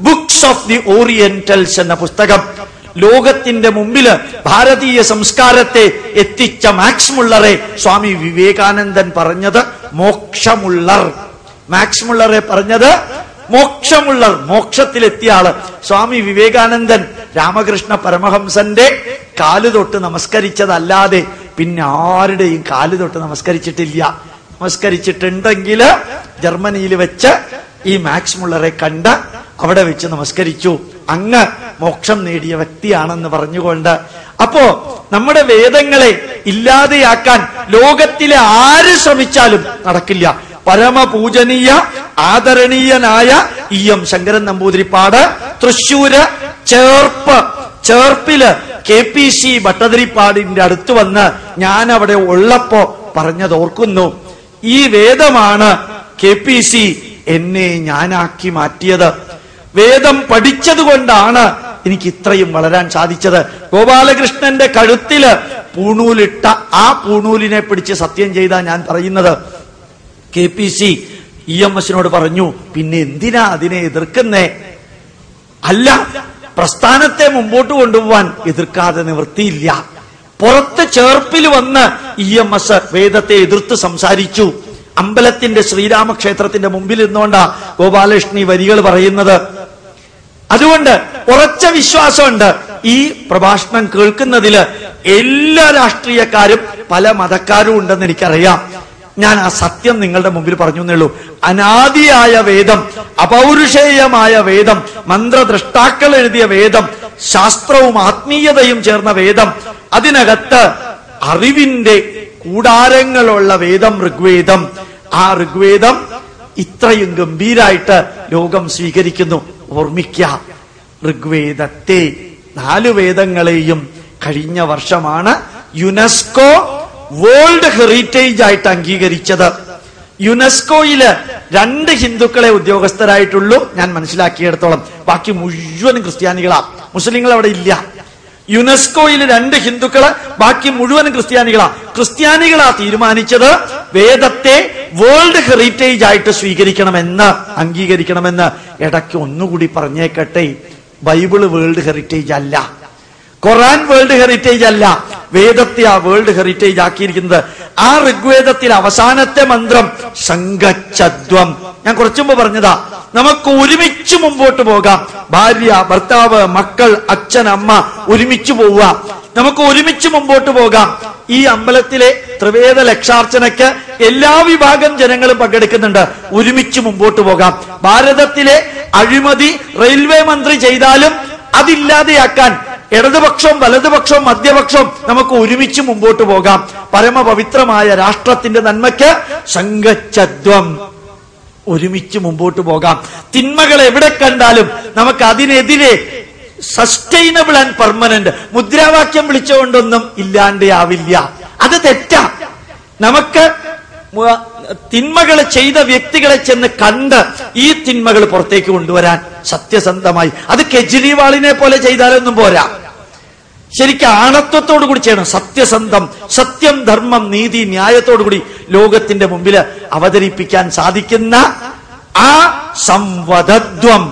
Books of the Orientals എന്ന പുസ്തകം ലോകത്തിന്റെ മുമ്പില് ഭാരതീയ സംസ്കാരത്തെ എത്തിച്ച മാക്സ് മുള്ളറെ സ്വാമി വിവേകാനന്ദൻ പറഞ്ഞത് മോക്ഷമുള്ളർ. മാക്സ് മുള്ളറെ പറഞ്ഞത് മോക്ഷമുള്ളർ, മോക്ഷത്തിലെത്തിയ ആള്. സ്വാമി വിവേകാനന്ദൻ രാമകൃഷ്ണ പരമഹംസന്റെ കാല് തൊട്ട് നമസ്കരിച്ചതല്ലാതെ പിന്നെ ആരുടെയും കാല് തൊട്ട് നമസ്കരിച്ചിട്ടില്ല. നമസ്കരിച്ചിട്ടുണ്ടെങ്കിൽ ജർമ്മനിയിൽ വെച്ച് ഈ മാക്സ് മുള്ളറെ കണ്ട് അവിടെ വെച്ച് നമസ്കരിച്ചു. അങ്ങ് മോക്ഷം നേടിയ വ്യക്തിയാണെന്ന് പറഞ്ഞുകൊണ്ട്. അപ്പോ നമ്മുടെ വേദങ്ങളെ ഇല്ലാതെയാക്കാൻ ലോകത്തിലെ ആര് ശ്രമിച്ചാലും നടക്കില്ല. പരമപൂജനീയ ആദരണീയനായ EM ശങ്കരൻ നമ്പൂതിരിപ്പാട് തൃശ്ശൂര് ചേർപ്പില് KPC ഭട്ടതിരിപ്പാടിന്റെ അടുത്ത് വന്ന് ഞാൻ അവിടെ ഉള്ളപ്പോ പറഞ്ഞതോർക്കുന്നു. ഈ വേദമാണ് KPC എന്നെ ഞാനാക്കി മാറ്റിയത്. വേദം പഠിച്ചതുകൊണ്ടാണ് എനിക്ക് ഇത്രയും വളരാൻ സാധിച്ചത്. ഗോപാലകൃഷ്ണന്റെ കഴുത്തില് പൂണൂലിട്ട ആ പൂണൂലിനെ പിടിച്ച് സത്യം ചെയ്താ ഞാൻ പറയുന്നത്. KPC EMSനോട് പറഞ്ഞു, പിന്നെ എന്തിനാ അതിനെ എതിർക്കുന്നേ? അല്ല, പ്രസ്ഥാനത്തെ മുമ്പോട്ട് കൊണ്ടുപോവാൻ എതിർക്കാതെ നിവൃത്തിയില്ല. പുറത്ത് ചേർപ്പിൽ വന്ന് EMS വേദത്തെ എതിർത്ത് സംസാരിച്ചു. അമ്പലത്തിന്റെ ശ്രീരാമക്ഷേത്രത്തിന്റെ മുമ്പിൽ നിന്നുകൊണ്ടാ ഗോപാലകൃഷ്ണൻ ഈ വരികൾ പറയുന്നത്. അതുകൊണ്ട് ഉറച്ച വിശ്വാസമുണ്ട്. ഈ പ്രഭാഷണം കേൾക്കുന്നതില് എല്ലാ രാഷ്ട്രീയക്കാരും പല മതക്കാരും ഉണ്ടെന്ന് എനിക്കറിയാം. ഞാൻ ആ സത്യം നിങ്ങളുടെ മുമ്പിൽ പറഞ്ഞു എന്നേ ഉള്ളൂ. അനാദിയായ വേദം, അപൗരുഷേയമായ വേദം, മന്ത്രദ്രഷ്ടാക്കൾ എഴുതിയ വേദം, ശാസ്ത്രവും ആത്മീയതയും ചേർന്ന വേദം, അതിനകത്ത് അറിവിന്റെ കൂടാരങ്ങളുള്ള വേദം ഋഗ്വേദം. ആ ഋഗ്വേദം ഇത്രയും ഗംഭീരായിട്ട് ലോകം സ്വീകരിക്കുന്നു. ഓർമ്മിക്ക, ഋഗ്വേദത്തെ 4 വേദങ്ങളെയും കഴിഞ്ഞ വർഷമാണ് യുനെസ്കോ വേൾഡ് ഹെറിറ്റേജ് ആയിട്ട് അംഗീകരിച്ചത്. യുനെസ്കോയില് 2 ഹിന്ദുക്കളെ ഉദ്യോഗസ്ഥരായിട്ടുള്ളൂ ഞാൻ മനസ്സിലാക്കിയെടുത്തോളം. ബാക്കി മുഴുവനും ക്രിസ്ത്യാനികളാ, മുസ്ലിങ്ങൾ അവിടെ ഇല്ല. യുനെസ്കോയിൽ 2 ഹിന്ദുക്കള്, ബാക്കി മുഴുവനും ക്രിസ്ത്യാനികളാ. ക്രിസ്ത്യാനികളാ തീരുമാനിച്ചത് വേദത്തെ വേൾഡ് ഹെറിറ്റേജ് ആയിട്ട് സ്വീകരിക്കണമെന്ന്, അംഗീകരിക്കണമെന്ന്. ഇടയ്ക്ക് ഒന്നുകൂടി പറഞ്ഞേക്കട്ടെ, ബൈബിള് വേൾഡ് ഹെറിറ്റേജ് അല്ല, ഖുർആൻ വേൾഡ് ഹെറിറ്റേജ് അല്ല, വേദത്തെ ആ വേൾഡ് ഹെറിറ്റേജ് ആക്കിയിരിക്കുന്നത്. ആ ഋഗ്വേദത്തിൽ അവസാനത്തെ മന്ത്രം സംഘച്ഛദ്വം. ഞാൻ കുറച്ചു മുമ്പ് പറഞ്ഞതാ, നമുക്ക് ഒരുമിച്ച് മുമ്പോട്ട് പോകാം. ഭാര്യ, ഭർത്താവ്, മക്കൾ, അച്ഛൻ, അമ്മ ഒരുമിച്ച് പോവുക. നമുക്ക് ഒരുമിച്ച് മുമ്പോട്ട് പോകാം. ഈ അമ്പലത്തിലെ ത്രിവേദ ലക്ഷാർച്ചനയ്ക്ക് എല്ലാ വിഭാഗം ജനങ്ങളും പങ്കെടുക്കുന്നുണ്ട്. ഒരുമിച്ച് മുമ്പോട്ട് പോകാം. ഭാരതത്തിലെ അഴിമതി റെയിൽവേ മന്ത്രി ചെയ്താലും അതില്ലാതെയാക്കാൻ ഇടതുപക്ഷവും വലതുപക്ഷവും മധ്യപക്ഷവും നമുക്ക് ഒരുമിച്ച് മുമ്പോട്ട് പോകാം. പരമപവിത്രമായ രാഷ്ട്രത്തിന്റെ നന്മയ്ക്ക് സംഘച്ഛദ്വം, ഒരുമിച്ച് മുമ്പോട്ട് പോകാം. തിന്മകൾ എവിടെ കണ്ടാലും നമുക്ക് അതിനെതിരെ സസ്റ്റൈനബിൾ ആൻഡ് പെർമനന്റ് മുദ്രാവാക്യം വിളിച്ചുകൊണ്ടൊന്നും ഇല്ലാണ്ടാവില്ല. അത് തെറ്റാ. നമുക്ക് തിന്മകൾ ചെയ്ത വ്യക്തികളെ ചെന്ന് കണ്ട് ഈ തിന്മകൾ പുറത്തേക്ക് കൊണ്ടുവരാൻ സത്യസന്ധമായി, അത് കെജ്രിവാളിനെ പോലെ ചെയ്താലൊന്നും പോരാ. ശരിക്കും ആണത്വത്തോടു കൂടി ചെയ്യണം. സത്യസന്ധം, സത്യം, ധർമ്മം, നീതി, ന്യായത്തോടു കൂടി ലോകത്തിന്റെ മുമ്പിൽ അവതരിപ്പിക്കാൻ സാധിക്കുന്ന ആ സംവദത്വം,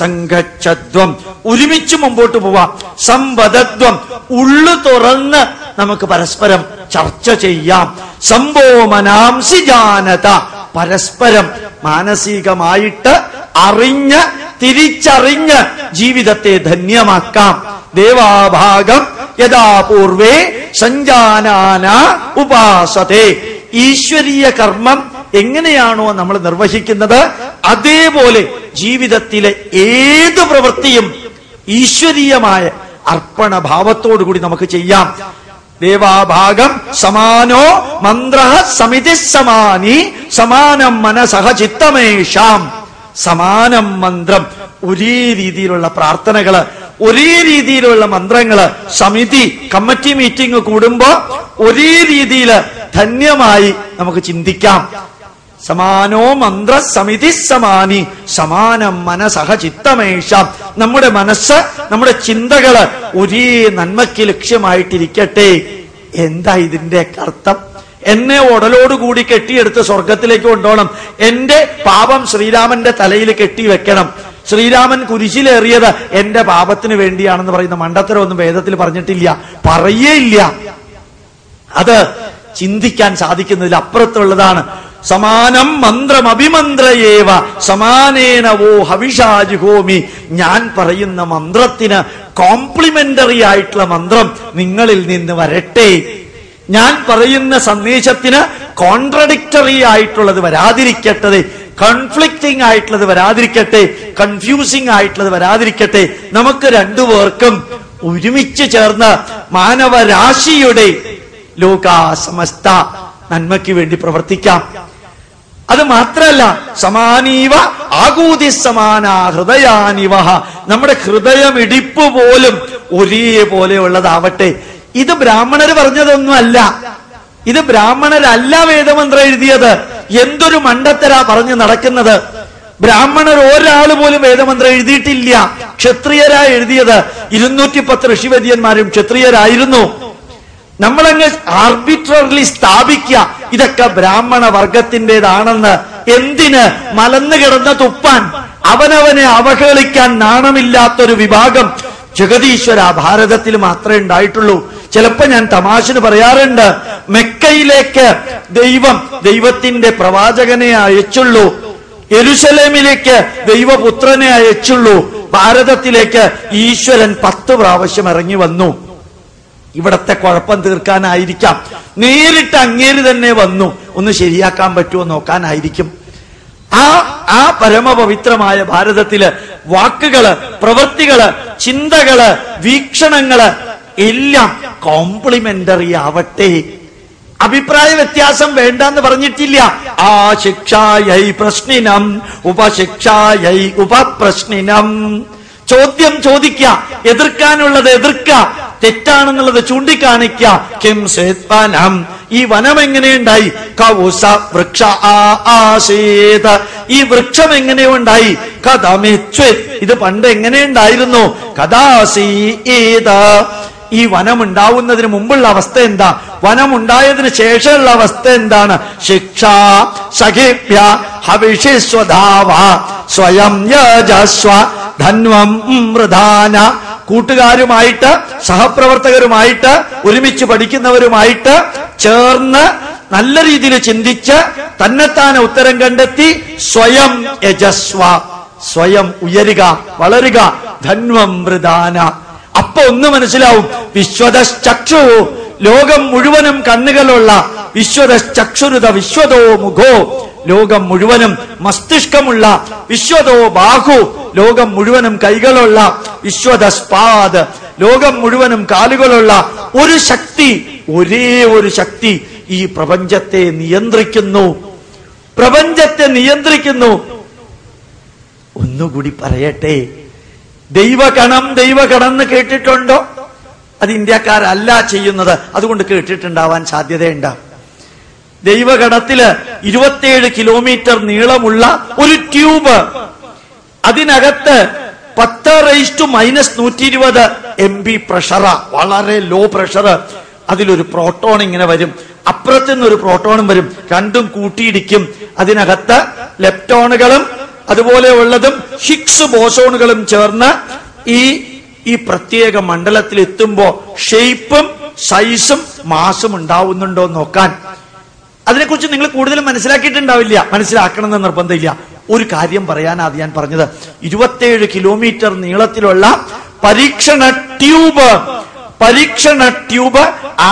സംഘച്ഛദ്വം, ഒരുമിച്ച് മുമ്പോട്ട് പോവാം. സംവദത്വം, ഉള്ളു തുറന്ന് നമുക്ക് പരസ്പരം ചർച്ച ചെയ്യാം. സംഭോമനാംസി ജാനത, പരസ്പരം മാനസികമായിട്ട് അറിഞ്ഞ് തിരിച്ചറിഞ്ഞ് ജീവിതത്തെ ധന്യമാക്കാം. ദേവാഭാഗം യഥാ പൂർവേ സഞ്ജാനാന ഉപാസതേ. ഈശ്വരീയ കർമ്മം എങ്ങനെയാണോ നമ്മൾ നിർവഹിക്കുന്നത് അതേപോലെ ജീവിതത്തിലെ ഏത് പ്രവൃത്തിയും ഈശ്വരീയമായ അർപ്പണഭാവത്തോടുകൂടി നമുക്ക് ചെയ്യാം. ദേവാഭാഗം സമാനോ മന്ത്ര സമിതി സമാനി സമാനം മനസഹ ചിത്തമേഷാം. സമാനം മന്ത്രം, ഒരേ രീതിയിലുള്ള പ്രാർത്ഥനകള്, ഒരേ രീതിയിലുള്ള മന്ത്രങ്ങള്, സമിതി കമ്മിറ്റി മീറ്റിംഗ് കൂടുമ്പോ ഒരേ രീതിയിൽ ധന്യമായി നമുക്ക് ചിന്തിക്കാം. സമാനോ മന്ത്ര സമിതി സമാനി സമാനം മനസഹ ചിത്തമേഷാം. നമ്മുടെ മനസ്സ്, നമ്മുടെ ചിന്തകള് ഒരേ നന്മയ്ക്ക് ലക്ഷ്യമായിട്ടിരിക്കട്ടെ. എന്താ ഇതിന്റെ അർത്ഥം? എന്നെ ഉടലോടുകൂടി കെട്ടിയെടുത്ത് സ്വർഗത്തിലേക്ക് കൊണ്ടുപോകണം. എന്റെ പാപം ശ്രീരാമന്റെ തലയിൽ കെട്ടിവെക്കണം. ശ്രീരാമൻ കുരിശിലേറിയത് എന്റെ പാപത്തിന് വേണ്ടിയാണെന്ന് പറയുന്ന മണ്ടത്തരമൊന്നും വേദത്തിൽ പറഞ്ഞിട്ടില്ല, പറയേയില്ല. അത് ചിന്തിക്കാൻ സാധിക്കുന്നതിൽ അപ്പുറത്തുള്ളതാണ്. സമാനം മന്ത്രം അഭിമന്ത്രയേവ സമാനേന വോ ഹവിഷാജുഹോമി. ഞാൻ പറയുന്ന മന്ത്രത്തിന് കോംപ്ലിമെന്ററി ആയിട്ടുള്ള മന്ത്രം നിങ്ങളിൽ നിന്ന് വരട്ടെ. ഞാൻ പറയുന്ന സന്ദേശത്തിന് കോൺട്രഡിക്ടറി ആയിട്ടുള്ളത് വരാതിരിക്കട്ടെ. കൺഫ്ലിക്റ്റിംഗ് ആയിട്ടുള്ളത് വരാതിരിക്കട്ടെ, കൺഫ്യൂസിംഗ് ആയിട്ടുള്ളത് വരാതിരിക്കട്ടെ. നമുക്ക് രണ്ടുപേർക്കും ഒരുമിച്ച് ചേർന്ന് മാനവരാശിയുടെ ലോകാസമസ്ത നന്മയ്ക്ക് വേണ്ടി പ്രവർത്തിക്കാം. അത് മാത്രല്ല, സമാനീവ ആകൂതി സമാന ഹൃദയാനിവ, നമ്മുടെ ഹൃദയമിടിപ്പ് പോലും ഒരേപോലെയുള്ളതാവട്ടെ. ഇത് ബ്രാഹ്മണര് പറഞ്ഞതൊന്നുമല്ല, ഇത് ബ്രാഹ്മണരല്ല വേദമന്ത്രം എഴുതിയത്. എന്തൊരു മണ്ടത്തരാ പറഞ്ഞു നടക്കുന്നത്. ബ്രാഹ്മണർ ഒരാൾ പോലും വേദമന്ത്രം എഴുതിയിട്ടില്ല, ക്ഷത്രിയരായി എഴുതിയത്. 210 ഋഷിവര്യന്മാരും ക്ഷത്രിയരായിരുന്നു. നമ്മളങ്ങ് ആർബിട്രറിലി സ്ഥാപിക്കുക ഇതൊക്കെ ബ്രാഹ്മണ വർഗത്തിൻ്റെതാണെന്ന്. എന്തിന്? മലന്ന് കിടന്ന തുപ്പാൻ, അവനവനെ അവഹേളിക്കാൻ നാണമില്ലാത്തൊരു വിഭാഗം ജഗതീശ്വര ഭാരതത്തിൽ മാത്രമേ ഉണ്ടായിട്ടുള്ളൂ. ചിലപ്പോ ഞാൻ തമാശന് പറയാറുണ്ട്, മെക്കയിലേക്ക് ദൈവത്തിന്റെ പ്രവാചകനെ അയച്ചുള്ളൂ, യെരുശലേമിലേക്ക് ദൈവപുത്രനെ അയച്ചുള്ളൂ, ഭാരതത്തിലേക്ക് ഈശ്വരൻ 10 പ്രാവശ്യം ഇറങ്ങി വന്നു. ഇവിടത്തെ കുഴപ്പം തീർക്കാനായിരിക്കാം, നേരിട്ട് അങ്ങേര് തന്നെ വന്നു, ഒന്ന് ശരിയാക്കാൻ പറ്റുമോ നോക്കാനായിരിക്കും. ആ പരമപവിത്രമായ ഭാരതത്തില് വാക്കുകള്, പ്രവൃത്തികള്, ചിന്തകള്, വീക്ഷണങ്ങള് എല്ലാം കോംപ്ലിമെന്ററി ആവട്ടെ. അഭിപ്രായ വ്യത്യാസം വേണ്ടെന്ന് പറഞ്ഞിട്ടില്ല. ആ ശിക്ഷായൈ പ്രശ്നിനം ഉപശിക്ഷായൈ ഉപപ്രശ്നിനം. ചോദ്യം ചോദിക്കുക, എതിർക്കാനുള്ളത് എതിർക്കുക, തെറ്റാണെന്നുള്ളത് ചൂണ്ടിക്കാണിക്കുക. കിം സേത്വനം, ഈ വനം എങ്ങനെയുണ്ടായി? കൗസ വൃക്ഷ ആസീത്, ഈ വൃക്ഷം എങ്ങനെയുണ്ടായി? കഥമിച്ഛ്, ഇത് പണ്ട് എങ്ങനെയുണ്ടായിരുന്നു? കഥാസീത്, ഈ വനം ഉണ്ടാവുന്നതിന് മുമ്പുള്ള അവസ്ഥ എന്താ? വനം ഉണ്ടായതിനു ശേഷമുള്ള അവസ്ഥ എന്താണ്? ശിക്ഷ സഖിഭ്യ ഹവിഷിസ്വധാവ സ്വയം യജസ്വ ധന്വം മൃധാന. കൂട്ടുകാരുമായിട്ട്, സഹപ്രവർത്തകരുമായിട്ട്, ഒരുമിച്ച് പഠിക്കുന്നവരുമായിട്ട് ചേർന്ന് നല്ല രീതിയിൽ ചിന്തിച്ച് തന്നെത്താനെ ഉത്തരം കണ്ടെത്തി സ്വയം യജസ്വ, സ്വയം ഉയരുക, വളരുക. ധന്വം മൃധാന. അപ്പൊ ഒന്ന് മനസ്സിലാവും, വിശ്വതശ്ചക്ഷു, ലോകം മുഴുവനും കണ്ണുകളുള്ള, വിശ്വതശ്ചക്ഷുരുത വിശ്വതോ മുഖോ, ലോകം മുഴുവനും മസ്തിഷ്കമുള്ള, വിശ്വതോ ബാഹു, ലോകം മുഴുവനും കൈകളുള്ള, വിശ്വതസ്പാദ്, ലോകം മുഴുവനും കാലുകളുള്ള ഒരു ശക്തി, ഒരേ ഒരു ശക്തി ഈ പ്രപഞ്ചത്തെ നിയന്ത്രിക്കുന്നു, പ്രപഞ്ചത്തെ നിയന്ത്രിക്കുന്നു. ഒന്നുകൂടി പറയട്ടെ, ദൈവഗണം ദൈവഗണം എന്ന് കേട്ടിട്ടുണ്ടോ? അത് ഇന്ത്യക്കാരല്ല ചെയ്യുന്നത്, അതുകൊണ്ട് കേട്ടിട്ടുണ്ടാവാൻ സാധ്യതയുണ്ട്. ദൈവഗണത്തില് 27 കിലോമീറ്റർ നീളമുള്ള ഒരു ട്യൂബ്, അതിനകത്ത് 10⁻⁻120 MB പ്രഷറാ, വളരെ ലോ പ്രഷർ. അതിലൊരു പ്രോട്ടോൺ ഇങ്ങനെ വരും, അപ്പുറത്തു നിന്നൊരു പ്രോട്ടോണും വരും, രണ്ടും കൂട്ടിയിടിക്കും. അതിനകത്ത് ലെപ്റ്റോണുകളും അതുപോലെ ഉള്ളതും ഹിഗ്സ് ബോസോണുകളും ചേർന്ന് ഈ പ്രത്യേക മണ്ഡലത്തിൽ എത്തുമ്പോ ഷേപ്പും സൈസും മാസും ഉണ്ടാവുന്നുണ്ടോ നോക്കാൻ. അതിനെക്കുറിച്ച് നിങ്ങൾ കൂടുതലും മനസ്സിലാക്കിയിട്ടുണ്ടാവില്ല, മനസ്സിലാക്കണമെന്ന് നിർബന്ധമില്ല. ഒരു കാര്യം പറയാനാണ് ഞാൻ പറഞ്ഞത്. 27 കിലോമീറ്റർ നീളത്തിലുള്ള പരീക്ഷണ ട്യൂബ്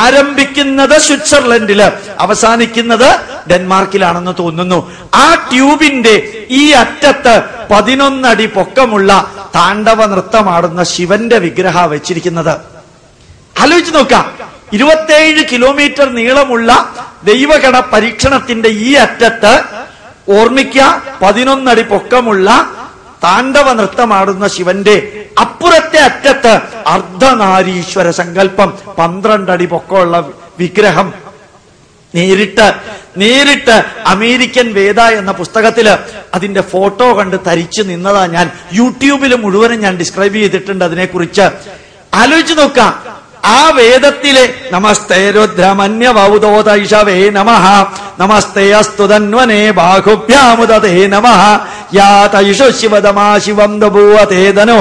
ആരംഭിക്കുന്നത് സ്വിറ്റ്സർലൻഡില്, അവസാനിക്കുന്നത് ഡെൻമാർക്കിലാണെന്ന് തോന്നുന്നു. ആ ട്യൂബിന്റെ ഈ അറ്റത്ത് 11 അടി പൊക്കമുള്ള താണ്ഡവ നൃത്തമാടുന്ന ശിവന്റെ വിഗ്രഹ വെച്ചിരിക്കുന്നത്. ആലോചിച്ച് നോക്കാം, 27 കിലോമീറ്റർ നീളമുള്ള ദൈവഗണ പരീക്ഷണത്തിന്റെ ഈ അറ്റത്ത് ഓർമ്മിക്ക 11 അടി പൊക്കമുള്ള താണ്ഡവ നൃത്തമാടുന്ന ശിവന്റെ അപ്പുറത്തെ അറ്റത്ത് അർദ്ധനാരീശ്വര സങ്കല്പം 12 അടി പൊക്കമുള്ള വിഗ്രഹം. നേരിട്ട് അമേരിക്കൻ വേദ എന്ന പുസ്തകത്തില് അതിന്റെ ഫോട്ടോ കണ്ട് തരിച്ചു നിന്നതാ ഞാൻ. യൂട്യൂബിൽ മുഴുവനും ഞാൻ ഡിസ്ക്രൈബ് ചെയ്തിട്ടുണ്ട് അതിനെക്കുറിച്ച്. ആലോചിച്ച് നോക്കാം, ആ വേദത്തിലെ നമസ്തേ രുദ്രമന്യവൗതോതൈഷവേ നമഃ, നമസ്തേ അസ്തുതന്വനേ ബാഹുഭ്യാമുദതേ നമഃ, യാ തൈഷു ശിവതമാ ശിവം ദഭൂവതേതനോ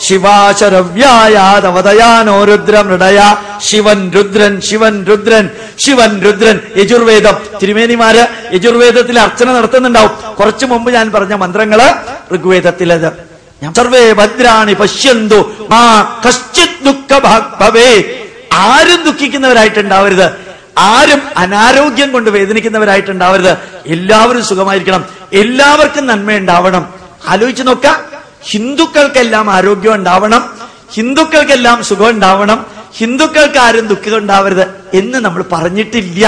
ശിവാശരവ്യായാതവതയാനോ രുദ്രമൃഡയ. ശിവൻ രുദ്രൻ, ശിവൻ രുദ്രൻ, ശിവൻ രുദ്രൻ. യജുർവേദം, തിരുമേനിമാര് യജുർവേദത്തിൽ അർച്ചന നടത്തുന്നുണ്ടാവും. കുറച്ചു മുമ്പ് ഞാൻ പറഞ്ഞ മന്ത്രങ്ങള് ഋഗ്വേദത്തിലത്. സർവേ ഭദ്രാണി പശ്യന്തു മാ കശ്ചിത് ദുഃഖ ഭവേ. ആരും ദുഃഖിക്കുന്നവരായിട്ടുണ്ടാവരുത്. ആരും അനാരോഗ്യം കൊണ്ട് വേദനിക്കുന്നവരായിട്ടുണ്ടാവരുത്. എല്ലാവരും സുഖമായിരിക്കണം, എല്ലാവർക്കും നന്മ ഉണ്ടാവണം. ആലോചിച്ച് നോക്കാം, ഹിന്ദുക്കൾക്കെല്ലാം ആരോഗ്യം ഉണ്ടാവണം, ഹിന്ദുക്കൾക്കെല്ലാം സുഖം ഉണ്ടാവണം, ഹിന്ദുക്കൾക്ക് ആരും ദുഃഖം ഉണ്ടാവരുത് എന്ന് നമ്മൾ പറഞ്ഞിട്ടില്ല.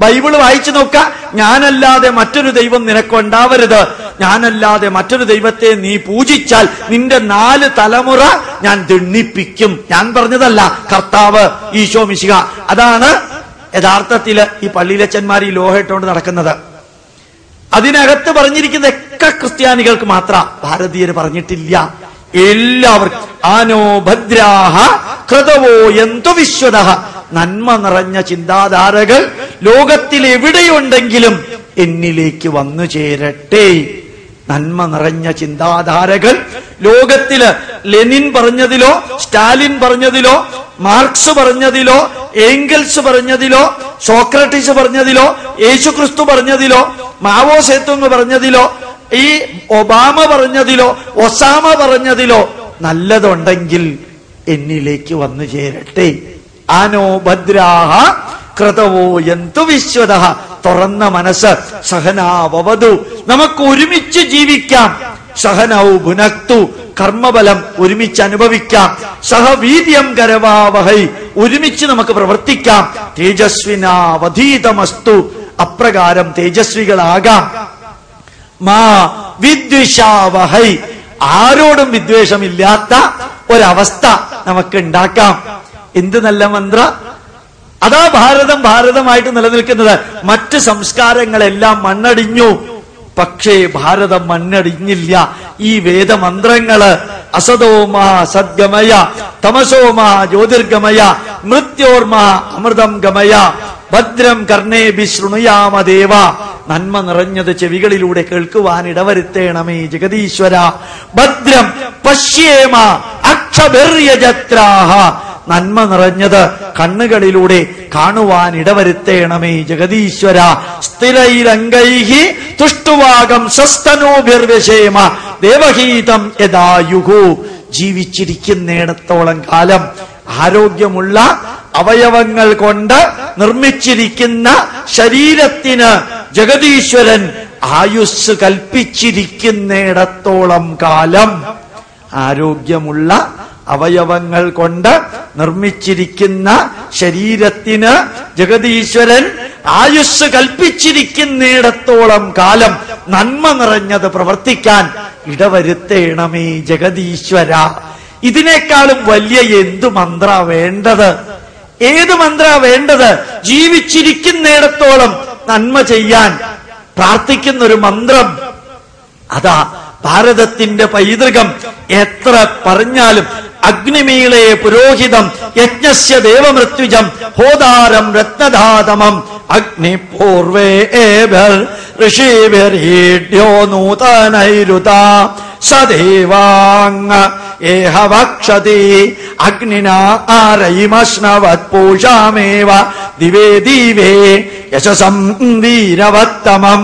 ബൈബിള് വായിച്ചു നോക്കാം, ഞാനല്ലാതെ മറ്റൊരു ദൈവം നിനക്കുണ്ടാവരുത്, ഞാനല്ലാതെ മറ്റൊരു ദൈവത്തെ നീ പൂജിച്ചാൽ നിന്റെ 4 തലമുറ ഞാൻ ദണ്ഡിപ്പിക്കും. ഞാൻ പറഞ്ഞതല്ല, കർത്താവ് ഈശോ മിശിഹ. അതാണ് യഥാർത്ഥത്തില് ഈ പള്ളിയിലച്ചന്മാർ ഈ ലോഹ ഇട്ടുകൊണ്ട് നടക്കുന്നത്. അതിനകത്ത് പറഞ്ഞിരിക്കുന്നതൊക്കെ ക്രിസ്ത്യാനികൾക്ക് മാത്രം, ഭാരതീയര് പറഞ്ഞിട്ടില്ല. എല്ലാവർക്കും ആനോ ഭദ്രാഹ കൃതവോ എന്തു വിശ്വതഃ, നന്മ നിറഞ്ഞ ചിന്താധാരകൾ ലോകത്തിൽ എവിടെയുണ്ടെങ്കിലും എന്നിലേക്ക് വന്നു ചേരട്ടെ. നന്മ നിറഞ്ഞ ചിന്താധാരകൾ ലോകത്തില് ലെനിൻ പറഞ്ഞതിലോ സ്റ്റാലിൻ പറഞ്ഞതിലോ മാർക്സ് പറഞ്ഞതിലോ ഏംഗൽസ് പറഞ്ഞതിലോ സോക്രട്ടീസ് പറഞ്ഞതിലോ യേശുക്രിസ്തു പറഞ്ഞതിലോ മാവോ സേതുങ് പറഞ്ഞതിലോ ഈ ഒബാമ പറഞ്ഞതിലോ ഒസാമ പറഞ്ഞതിലോ നല്ലതുണ്ടെങ്കിൽ എന്നിലേക്ക് വന്നു ചേരട്ടെ. ആനോ ഭദ്രാഹ കൃതവോ എന്തു വിശ്വതഃ, തുറന്ന മനസ്സ്. സഹനാവവതു, നമുക്ക് ഒരുമിച്ച് ജീവിക്കാം. സഹനൗ ഭുനക്തു, കർമ്മബലം ഒരുമിച്ച് അനുഭവിക്കാം. സഹവീര്യം കരവാവഹൈ, ഒരുമിച്ച് നമുക്ക് പ്രവർത്തിക്കാം. തേജസ്വിനാവധീതമസ്തു, അപ്രകാരം തേജസ്വികളാകാം. മാ വിദ്വിഷാവഹൈ, ആരോടും വിദ്വേഷമില്ലാത്ത ഒരവസ്ഥ നമുക്ക് ഉണ്ടാക്കാം. എന്ത് നല്ല മന്ത്ര! അതാ ഭാരതമായിട്ട് നിലനിൽക്കുന്നത്. മറ്റ് സംസ്കാരങ്ങളെല്ലാം മണ്ണടിഞ്ഞു, പക്ഷേ ഭാരതം മണ്ണടിഞ്ഞില്ല. ഈ വേദമന്ത്രങ്ങള് അസതോമ സദ്ഗമയ, തമസോമ ജ്യോതിർഗമയ, മൃത്യോർമ അമൃതം ഗമയ, ഭദ്രം കർണേഭി ശൃണുയാമദേവ, നന്മ നിറഞ്ഞത് ചെവികളിലൂടെ കേൾക്കുവാൻ ഇടവരുത്തേണമേ ജഗദീശ്വര. ഭദ്രം പശ്യേമ അക്ഷഭിര്യജത്രാഹ, നന്മ നിറഞ്ഞത് കണ്ണുകളിലൂടെ കാണുവാൻ ഇടവരുത്തേണമേ ജഗദീശ്വര. സ്ഥിരൈരംഗൈഹി തുഷ്ടുവാകം സസ്തനോഭിർവശേമ ദേവഹീതം യദായുഹു, ജീവിച്ചിരിക്കുന്നിടത്തോളം കാലം ആരോഗ്യമുള്ള അവയവങ്ങൾ കൊണ്ട് നിർമ്മിച്ചിരിക്കുന്ന ശരീരത്തിന് ജഗദീശ്വരൻ ആയുസ് കൽപ്പിച്ചിരിക്കുന്നിടത്തോളം കാലം, ആരോഗ്യമുള്ള അവയവങ്ങൾ കൊണ്ട് നിർമ്മിച്ചിരിക്കുന്ന ശരീരത്തിന് ജഗദീശ്വരൻ ആയുസ് കൽപ്പിച്ചിരിക്കുന്നിടത്തോളം കാലം നന്മ നിറഞ്ഞത് പ്രവർത്തിക്കാൻ ഇടവരുത്തേണമേ ജഗദീശ്വര. ഇതിനേക്കാളും വലിയ എന്തു മന്ത്ര വേണ്ടത്? ഏത് മന്ത്ര വേണ്ടത്? ജീവിച്ചിരിക്കുന്നിടത്തോളം നന്മ ചെയ്യാൻ പ്രാർത്ഥിക്കുന്ന ഒരു മന്ത്രം. അതാ ഭാരതത്തിന്റെ പൈതൃകം. എത്ര പറഞ്ഞാലും അഗ്നിമീളേ പുരോഹിതം യജ്ഞസ്യ ദേവമൃത്യുജം ഹോതാരം രത്നധാതമം അഗ്നിപൂർവേഭർ ഋഷിഭിർഹീഡ്യോ നൂതനൈരുത സദേവാംഗ ഏഹ വക്ഷതി അഗ്നിനാ ആരയിമശ്നവത് പൂഷാമേവ ദിവേ ദിവേ യശസം വീരവത്തമം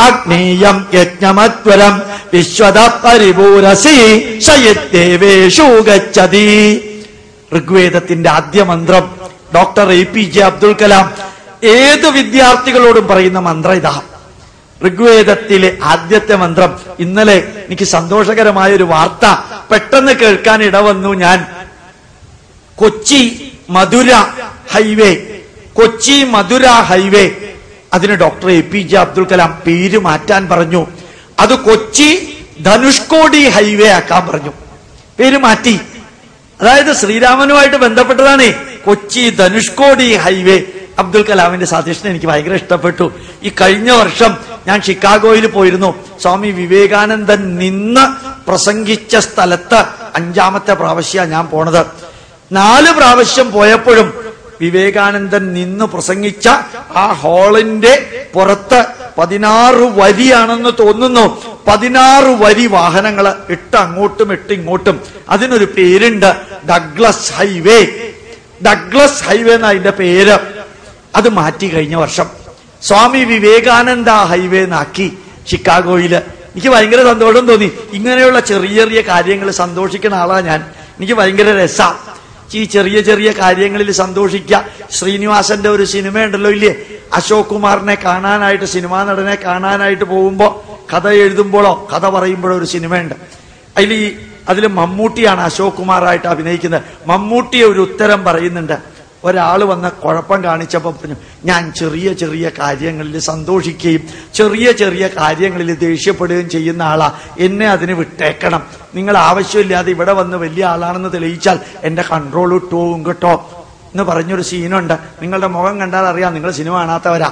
അഗ്നീയം യജ്ഞമത്വരം വിശ്വത പരിപൂരസി സയദ്ദേവേഷു ഗച്ഛതി. ഋഗ്വേദത്തിന്റെ ആദ്യ മന്ത്രം. ഡോക്ടർ APJ അബ്ദുൽ കലാം ഏത് വിദ്യാർത്ഥികളോടും പറയുന്ന മന്ത്രം ഇതാ. ഋഗ്വേദത്തിലെ ആദ്യത്തെ മന്ത്രം. ഇന്നലെ എനിക്ക് സന്തോഷകരമായ ഒരു വാർത്ത പെട്ടെന്ന് കേൾക്കാൻ ഇടവന്നു. ഞാൻ കൊച്ചി മധുര ഹൈവേ അതിന് ഡോക്ടർ APJ അബ്ദുൽ കലാം പേര് മാറ്റാൻ പറഞ്ഞു. അത് കൊച്ചി ധനുഷ്കോടി ഹൈവേ ആക്കാൻ പറഞ്ഞു. പേര് മാറ്റി. അതായത് ശ്രീരാമനുമായിട്ട് ബന്ധപ്പെട്ടതാണ് കൊച്ചി ധനുഷ്കോടി ഹൈവേ. അബ്ദുൽ കലാമിന്റെ സജഷൻ എനിക്ക് ഭയങ്കര ഇഷ്ടപ്പെട്ടു. ഈ കഴിഞ്ഞ വർഷം ഞാൻ ഷിക്കാഗോയിൽ പോയിരുന്നു. സ്വാമി വിവേകാനന്ദൻ നിന്ന് പ്രസംഗിച്ച സ്ഥലത്ത് 5ാമത്തെ പ്രാവശ്യമാണ് ഞാൻ പോണത്. 4 പ്രാവശ്യം പോയപ്പോഴും വിവേകാനന്ദൻ നിന്ന് പ്രസംഗിച്ച ആ ഹാളിന്റെ പുറത്ത് 16 വരിയാണെന്ന് തോന്നുന്നു. 16 വരി വാഹനങ്ങൾ ഇട്ട് അങ്ങോട്ടും ഇട്ട് ഇങ്ങോട്ടും. അതിനൊരു പേരുണ്ട്, ഡഗ്ലസ് ഹൈവേ. ഡഗ്ലസ് ഹൈവേ എന്ന അതിന്റെ പേര്. അത് മാറ്റി കഴിഞ്ഞ വർഷം സ്വാമി വിവേകാനന്ദ ഹൈവേ എന്നാക്കി ഷിക്കാഗോയില്. എനിക്ക് ഭയങ്കര സന്തോഷം തോന്നി. ഇങ്ങനെയുള്ള ചെറിയ ചെറിയ കാര്യങ്ങൾ സന്തോഷിക്കുന്ന ആളാ ഞാൻ. എനിക്ക് ഭയങ്കര രസാ. ഈ ചെറിയ ചെറിയ കാര്യങ്ങളിൽ സന്തോഷിക്കുക. ശ്രീനിവാസന്റെ ഒരു സിനിമയുണ്ടല്ലോ ഇല്ലേ, അശോക് കുമാറിനെ കാണാനായിട്ട്, സിനിമാ നടനെ കാണാനായിട്ട് പോകുമ്പോ കഥ എഴുതുമ്പോഴോ കഥ പറയുമ്പോഴോ ഒരു സിനിമയുണ്ട്. അതിൽ മമ്മൂട്ടിയാണ് അശോക് കുമാറായിട്ട് അഭിനയിക്കുന്നത്. മമ്മൂട്ടി ഒരു ഉത്തരം പറയുന്നുണ്ട്. ഒരാൾ വന്ന് കുഴപ്പം കാണിച്ചപ്പോൾ പറഞ്ഞു, ഞാൻ ചെറിയ ചെറിയ കാര്യങ്ങളിൽ സന്തോഷിക്കുകയും ചെറിയ ചെറിയ കാര്യങ്ങളിൽ ദേഷ്യപ്പെടുകയും ചെയ്യുന്ന ആളാ, എന്നെ അതിന് വിട്ടേക്കണം. നിങ്ങൾ ആവശ്യമില്ലാതെ ഇവിടെ വന്ന് വലിയ ആളാണെന്ന് തെളിയിച്ചാൽ എന്റെ കൺട്രോൾ ഇട്ടുപോകും കേട്ടോ എന്ന് പറഞ്ഞൊരു സീനുണ്ട്. നിങ്ങളുടെ മുഖം കണ്ടാൽ അറിയാം നിങ്ങൾ സിനിമ കാണാത്തവരാ.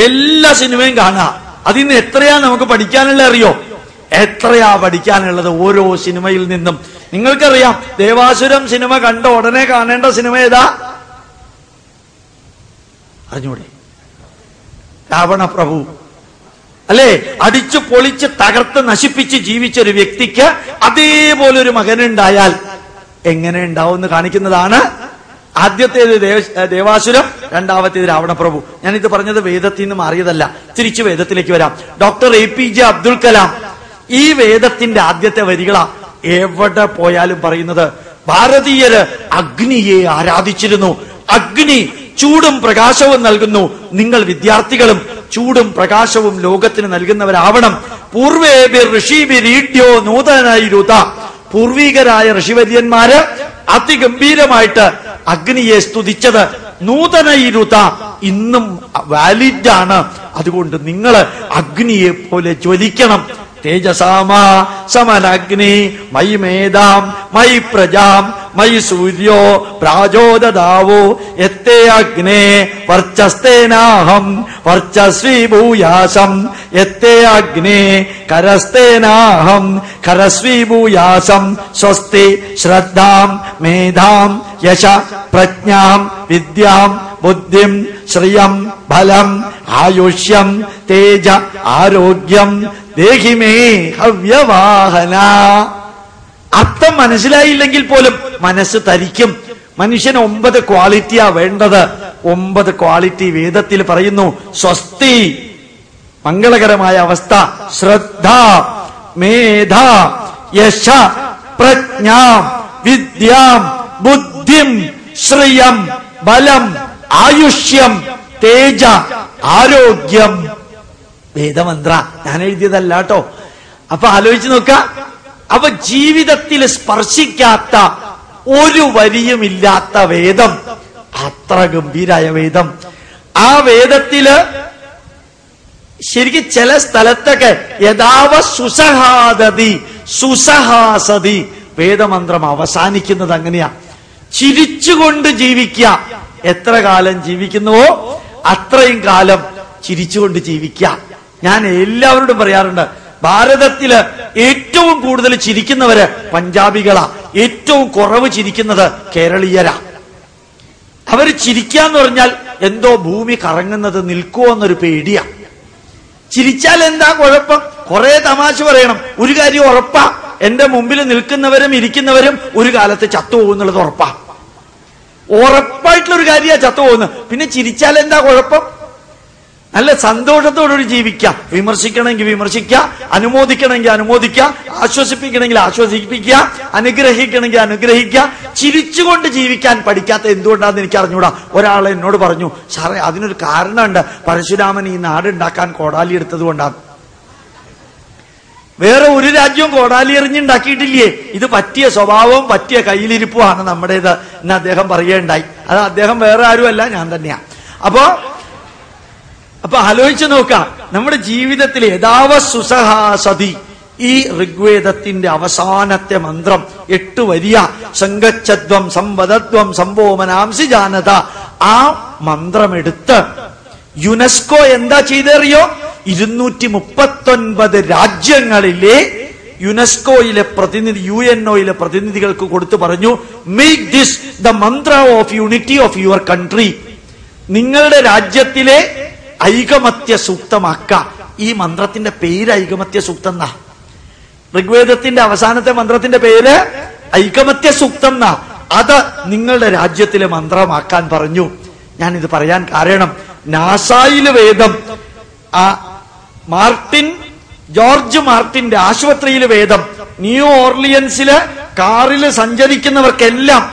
എല്ലാ സിനിമയും കാണുക. അതിൽ നിന്ന് എത്രയാ നമുക്ക് പഠിക്കാനുള്ള അറിയോ? എത്രയാ പഠിക്കാനുള്ളത് ഓരോ സിനിമയിൽ നിന്നും. നിങ്ങൾക്കറിയാം, ദേവാസുരം സിനിമ കണ്ട ഉടനെ കാണേണ്ട സിനിമ ഏതാ? അറിഞ്ഞൂടെ? രാവണപ്രഭു അല്ലേ? അടിച്ചു പൊളിച്ച് തകർത്ത് നശിപ്പിച്ച് ജീവിച്ചൊരു വ്യക്തിക്ക് അതേപോലൊരു മകനുണ്ടായാൽ എങ്ങനെ ഉണ്ടാവും എന്ന് കാണിക്കുന്നതാണ്. ആദ്യത്തേത് ദേവാസുരം, രണ്ടാമത്തേത് രാവണപ്രഭു. ഞാനിത് പറഞ്ഞത് വേദത്തിൽ നിന്ന് മാറിയതല്ല, തിരിച്ചു വേദത്തിലേക്ക് വരാം. ഡോക്ടർ APJ അബ്ദുൽ കലാം ഈ വേദത്തിന്റെ ആദ്യത്തെ വരികളാ എവിടെ പോയാലും പറയുന്നത്. ഭാരതീയര് അഗ്നിയെ ആരാധിച്ചിരുന്നു. അഗ്നി ചൂടും പ്രകാശവും നൽകുന്നു. നിങ്ങൾ വിദ്യാർത്ഥികളും ചൂടും പ്രകാശവും ലോകത്തിന് നൽകുന്നവരാവണം. പൂർവേബിർ ഋഷിബിരീഡ്യോ നൂതനൈരുത. പൂർവികരായ ഋഷിവര്യന്മാര് അതിഗംഭീരമായിട്ട് അഗ്നിയെ സ്തുതിച്ചത് നൂതനൈരുത ഇന്നും വാലിഡ് ആണ്. അതുകൊണ്ട് നിങ്ങൾ അഗ്നിയെ പോലെ ജ്വലിക്കണം. തേജസാമാ സമനഗ്നി മയി മേധാം മയി പ്രജാം മയി സൂര്യോ പ്രാജോദാവോ എത്തേ അഗ്നേ വർച്ചസ്തേനാഹം വർച്ചസ്വി ഭൂയാസം എത്തേ അഗ്നേ കരസ്തേനാഹം കരസ്വി ഭൂയാസം സ്വസ്തി ശ്രദ്ധാം മേധാം യശ പ്രജ്ഞാം വിദ്യാം ബുദ്ധിം ശ്രിയം ഫലം ആയുഷ്യം തേജ ആരോഗ്യം ദേഹിമേ ഹവ്യവാഹന. അർത്ഥം മനസ്സിലായില്ലെങ്കിൽ പോലും മനസ്സ് തരിക്കും. മനുഷ്യന് 9 ക്വാളിറ്റിയാ വേണ്ടത്. 9 ക്വാളിറ്റി വേദത്തിൽ പറയുന്നു. സ്വസ്തി മംഗളകരമായ അവസ്ഥ, ശ്രദ്ധ, മേധ, യശ, പ്രജ്ഞാം, വിദ്യാം, ബുദ്ധിം, ശ്രിയം, ബലം, ആയുഷ്യം, തേജ, ആരോഗ്യം. വേദമന്ത്ര ഞാൻ എഴുതിയതല്ല കേട്ടോ. അപ്പൊ ആലോചിച്ച് നോക്ക. അപ്പൊ ജീവിതത്തിൽ സ്പർശിക്കാത്ത ഒരു വരിയുമില്ലാത്ത വേദം, അത്ര ഗംഭീരായ വേദം. ആ വേദത്തില് ശരിക്കും ചില സ്ഥലത്തൊക്കെ യഥാവ സുസഹാദതി സുസഹാസതി വേദമന്ത്രം അവസാനിക്കുന്നത് അങ്ങനെയാ. ചിരിച്ചുകൊണ്ട് ജീവിക്കുക. എത്ര കാലം ജീവിക്കുന്നുവോ അത്രയും കാലം ചിരിച്ചുകൊണ്ട് ജീവിക്കുക. ഞാൻ എല്ലാവരോടും പറയാറുണ്ട്, ഭാരതത്തില് ഏറ്റവും കൂടുതൽ ചിരിക്കുന്നവര് പഞ്ചാബികളാ, ഏറ്റവും കുറവ് ചിരിക്കുന്നത് കേരളീയരാ. അവര് ചിരിക്കാന്ന് പറഞ്ഞാൽ എന്തോ ഭൂമി കറങ്ങുന്നത് നിൽക്കുമോ എന്നൊരു പേടിയാ. ചിരിച്ചാൽ എന്താ കുഴപ്പം? കുറെ തമാശ പറയണം. ഒരു കാര്യം ഉറപ്പാ, എന്റെ മുമ്പിൽ നിൽക്കുന്നവരും ഇരിക്കുന്നവരും ഒരു കാലത്ത് ചത്തുപോകുന്നുള്ളത് ഉറപ്പാ. ഉറപ്പായിട്ടുള്ളൊരു കാര്യമാണ് ചത്തുപോകുന്നത്. പിന്നെ ചിരിച്ചാൽ എന്താ കുഴപ്പം? നല്ല സന്തോഷത്തോടുകൂടി ജീവിക്കുക. വിമർശിക്കണമെങ്കിൽ വിമർശിക്കുക, അനുമോദിക്കണമെങ്കിൽ അനുമോദിക്കുക, ആശ്വസിപ്പിക്കണമെങ്കിൽ ആശ്വസിപ്പിക്കുക, അനുഗ്രഹിക്കണമെങ്കിൽ അനുഗ്രഹിക്കുക. ചിരിച്ചുകൊണ്ട് ജീവിക്കാൻ പഠിക്കാത്ത എന്തുകൊണ്ടാന്ന് എനിക്ക് അറിഞ്ഞൂടാ. ഒരാൾ എന്നോട് പറഞ്ഞു, സാറേ അതിനൊരു കാരണമുണ്ട്, പരശുരാമൻ ഈ നാടുണ്ടാക്കാൻ കോടാലി എടുത്തത് കൊണ്ടാണ്. വേറെ ഒരു രാജ്യവും കോടാലി എറിഞ്ഞുണ്ടാക്കിയിട്ടില്ലേ. ഇത് പറ്റിയ സ്വഭാവവും പറ്റിയ കയ്യിലിരിപ്പുമാണ് നമ്മുടേത് എന്ന് അദ്ദേഹം പറയുകയുണ്ടായി. അത് അദ്ദേഹം വേറെ ആരുമല്ല, ഞാൻ തന്നെയാ. അപ്പൊ ആലോചിച്ച് നോക്കാം, നമ്മുടെ ജീവിതത്തിൽ യഥാവ സുസഹാസതി ഈ ഋഗ്വേദത്തിന്റെ അവസാനത്തെ മന്ത്രം 8 വരിയ സംഗച്ഛദ്വം സംവദത്വം സംഭോമനാംസി ജാനത. ആ മന്ത്രമെടുത്ത് യുനെസ്കോ എന്താ ചെയ്തറിയോ? 239 രാജ്യങ്ങളിലെ യുനെസ്കോയിലെ പ്രതിനിധി, UNOയിലെ പ്രതിനിധികൾക്ക് കൊടുത്തു പറഞ്ഞു, make this the Mantra of unity of your country. നിങ്ങളുടെ രാജ്യത്തിലെ ഐകമത്യ സൂക്തമാക്ക. ഈ മന്ത്രത്തിന്റെ പേര് ഐകമത്യ സൂക്തം എന്നാ. ഋഗ്വേദത്തിന്റെ അവസാനത്തെ മന്ത്രത്തിന്റെ പേര് ഐകമത്യ സൂക്തം എന്നാ. അത് നിങ്ങളുടെ രാജ്യത്തിലെ മന്ത്രമാക്കാൻ പറഞ്ഞു. ഞാനിത് പറയാൻ കാരണം, നാസായിലെ വേദം, ജോർജ് മാർട്ടിന്റെ ആശുപത്രിയിലെ വേദം, ന്യൂ ഓർലിയൻസില് കാറിൽ സഞ്ചരിക്കുന്നവർക്കെല്ലാം